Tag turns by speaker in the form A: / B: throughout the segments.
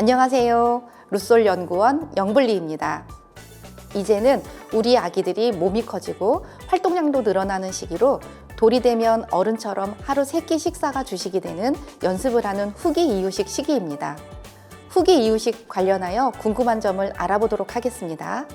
A: 안녕하세요. 루솔 연구원 영블리입니다. 이제는 우리 아기들이 몸이 커지고 활동량도 늘어나는 시기로 돌이 되면 어른처럼 하루 3끼 식사가 주식이 되는 연습을 하는 후기 이유식 시기입니다. 후기 이유식 관련하여 궁금한 점을 알아보도록 하겠습니다.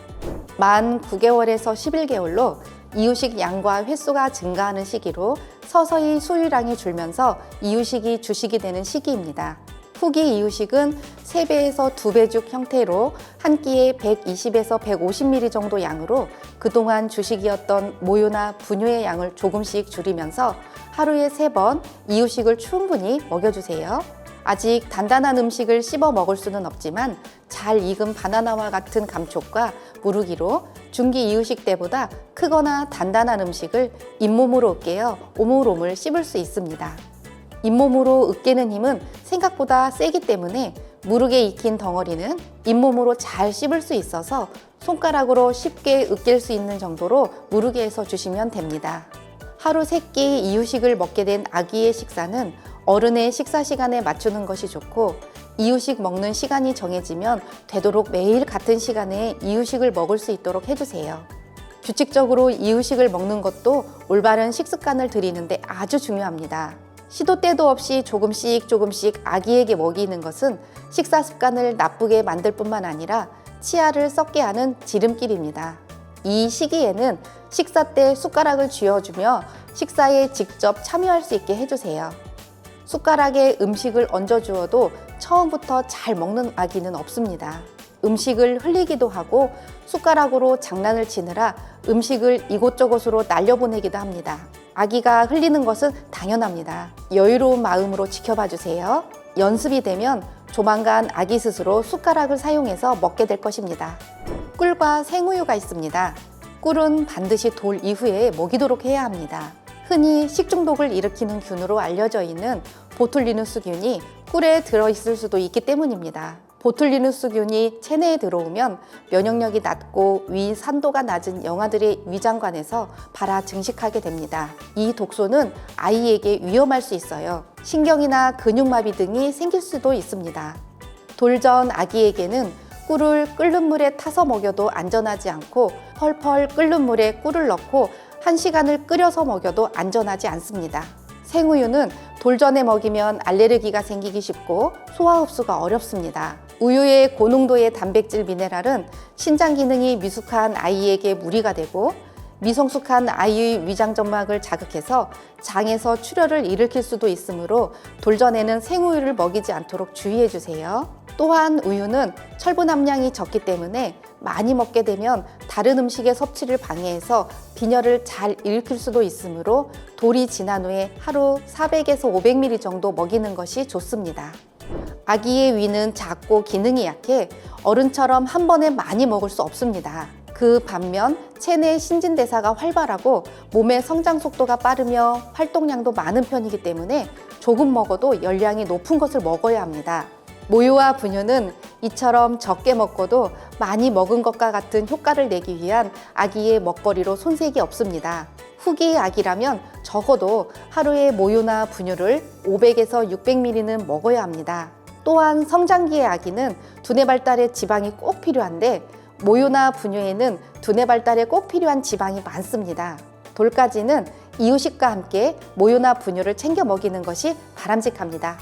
A: 만 9개월에서 11개월로 이유식 양과 횟수가 증가하는 시기로 서서히 수유량이 줄면서 이유식이 주식이 되는 시기입니다. 후기 이유식은 3배에서 2배죽 형태로 한 끼에 120에서 150ml 정도 양으로 그동안 주식이었던 모유나 분유의 양을 조금씩 줄이면서 하루에 3번 이유식을 충분히 먹여주세요. 아직 단단한 음식을 씹어 먹을 수는 없지만 잘 익은 바나나와 같은 감촉과 무르기로 중기 이유식 때보다 크거나 단단한 음식을 잇몸으로 으깨어 오물오물 씹을 수 있습니다. 잇몸으로 으깨는 힘은 생각보다 세기 때문에 무르게 익힌 덩어리는 잇몸으로 잘 씹을 수 있어서 손가락으로 쉽게 으깰 수 있는 정도로 무르게 해서 주시면 됩니다. 하루 3끼 이유식을 먹게 된 아기의 식사는 어른의 식사 시간에 맞추는 것이 좋고, 이유식 먹는 시간이 정해지면 되도록 매일 같은 시간에 이유식을 먹을 수 있도록 해주세요. 규칙적으로 이유식을 먹는 것도 올바른 식습관을 들이는데 아주 중요합니다. 시도 때도 없이 조금씩 아기에게 먹이는 것은 식사 습관을 나쁘게 만들 뿐만 아니라 치아를 썩게 하는 지름길입니다. 이 시기에는 식사 때 숟가락을 쥐어주며 식사에 직접 참여할 수 있게 해주세요. 숟가락에 음식을 얹어주어도 처음부터 잘 먹는 아기는 없습니다. 음식을 흘리기도 하고 숟가락으로 장난을 치느라 음식을 이곳저곳으로 날려보내기도 합니다. 아기가 흘리는 것은 당연합니다. 여유로운 마음으로 지켜봐 주세요. 연습이 되면 조만간 아기 스스로 숟가락을 사용해서 먹게 될 것입니다. 꿀과 생우유가 있습니다. 꿀은 반드시 돌 이후에 먹이도록 해야 합니다. 흔히 식중독을 일으키는 균으로 알려져 있는 보툴리누스균이 꿀에 들어있을 수도 있기 때문입니다. 보툴리누스균이 체내에 들어오면 면역력이 낮고 위 산도가 낮은 영아들의 위장관에서 발아 증식하게 됩니다. 이 독소는 아이에게 위험할 수 있어요. 신경이나 근육마비 등이 생길 수도 있습니다. 돌전 아기에게는 꿀을 끓는 물에 타서 먹여도 안전하지 않고 펄펄 끓는 물에 꿀을 넣고 1시간을 끓여서 먹여도 안전하지 않습니다. 생우유는 돌전에 먹이면 알레르기가 생기기 쉽고 소화 흡수가 어렵습니다. 우유의 고농도의 단백질 미네랄은 신장 기능이 미숙한 아이에게 무리가 되고 미성숙한 아이의 위장점막을 자극해서 장에서 출혈을 일으킬 수도 있으므로 돌전에는 생우유를 먹이지 않도록 주의해 주세요. 또한 우유는 철분 함량이 적기 때문에 많이 먹게 되면 다른 음식의 섭취를 방해해서 빈혈을 잘 일으킬 수도 있으므로 돌이 지난 후에 하루 400에서 500ml 정도 먹이는 것이 좋습니다. 아기의 위는 작고 기능이 약해 어른처럼 한 번에 많이 먹을 수 없습니다. 그 반면 체내 신진대사가 활발하고 몸의 성장 속도가 빠르며 활동량도 많은 편이기 때문에 조금 먹어도 열량이 높은 것을 먹어야 합니다. 모유와 분유는 이처럼 적게 먹고도 많이 먹은 것과 같은 효과를 내기 위한 아기의 먹거리로 손색이 없습니다. 후기 아기라면 적어도 하루에 모유나 분유를 500에서 600ml는 먹어야 합니다. 또한 성장기의 아기는 두뇌 발달에 지방이 꼭 필요한데 모유나 분유에는 두뇌 발달에 꼭 필요한 지방이 많습니다. 돌까지는 이유식과 함께 모유나 분유를 챙겨 먹이는 것이 바람직합니다.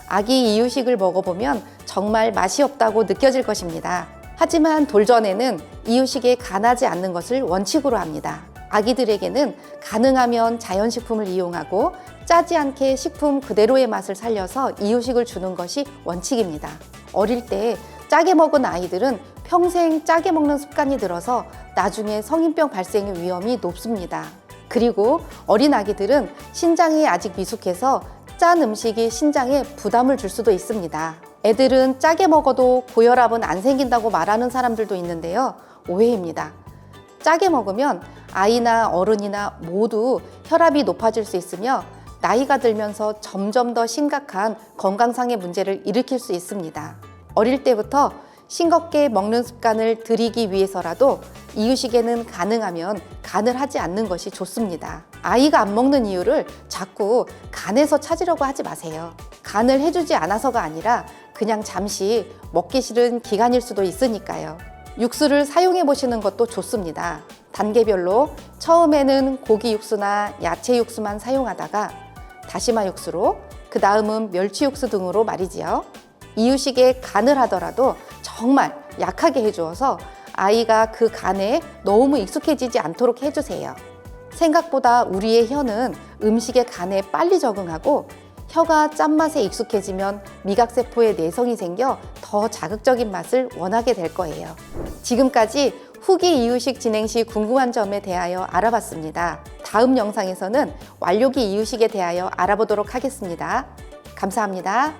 A: 아기 이유식을 먹어보면 정말 맛이 없다고 느껴질 것입니다. 하지만 돌전에는 이유식에 간하지 않는 것을 원칙으로 합니다. 아기들에게는 가능하면 자연식품을 이용하고 짜지 않게 식품 그대로의 맛을 살려서 이유식을 주는 것이 원칙입니다. 어릴 때 짜게 먹은 아이들은 평생 짜게 먹는 습관이 들어서 나중에 성인병 발생의 위험이 높습니다. 그리고 어린 아기들은 신장이 아직 미숙해서 짠 음식이 신장에 부담을 줄 수도 있습니다. 애들은 짜게 먹어도 고혈압은 안 생긴다고 말하는 사람들도 있는데요. 오해입니다. 짜게 먹으면 아이나 어른이나 모두 혈압이 높아질 수 있으며 나이가 들면서 점점 더 심각한 건강상의 문제를 일으킬 수 있습니다. 어릴 때부터 싱겁게 먹는 습관을 들이기 위해서라도 이유식에는 가능하면 간을 하지 않는 것이 좋습니다. 아이가 안 먹는 이유를 자꾸 간에서 찾으려고 하지 마세요. 간을 해주지 않아서가 아니라 그냥 잠시 먹기 싫은 기간일 수도 있으니까요. 육수를 사용해 보시는 것도 좋습니다. 단계별로 처음에는 고기 육수나 야채 육수만 사용하다가 다시마 육수로, 그 다음은 멸치 육수 등으로 말이지요. 이유식에 간을 하더라도 정말 약하게 해주어서 아이가 그 간에 너무 익숙해지지 않도록 해주세요. 생각보다 우리의 혀는 음식의 간에 빨리 적응하고 혀가 짠맛에 익숙해지면 미각세포에 내성이 생겨 더 자극적인 맛을 원하게 될 거예요. 지금까지 후기 이유식 진행 시 궁금한 점에 대하여 알아봤습니다. 다음 영상에서는 완료기 이유식에 대하여 알아보도록 하겠습니다. 감사합니다.